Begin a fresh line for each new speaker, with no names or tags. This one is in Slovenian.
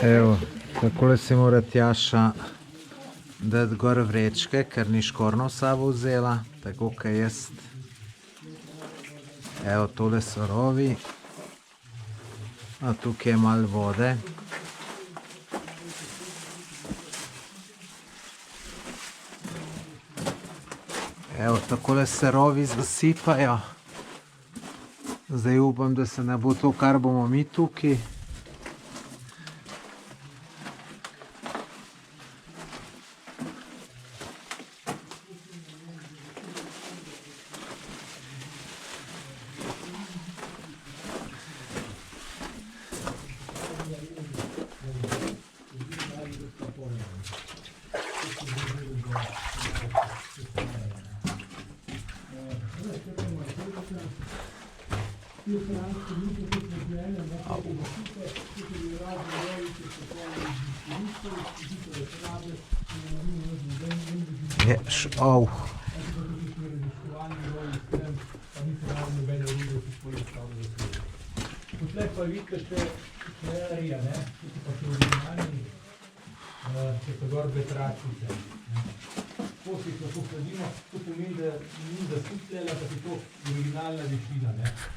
Evo, takole si mora Tjaša dati gor vrečke, ker ni škornjo v sabo vzela, tako kot jaz. Evo, tole so rovi. A tukaj je malo vode. Evo, takole se rovi zasipajo. Zdaj upam, da se ne bo to, kar bomo mi tukaj.
Tukaj pa vidite še arija, tukaj pa še originalni, če so gor betračice. Ko si jih lahko hladimo, to pomeni, da ni zasutljala, da je to originalna višina.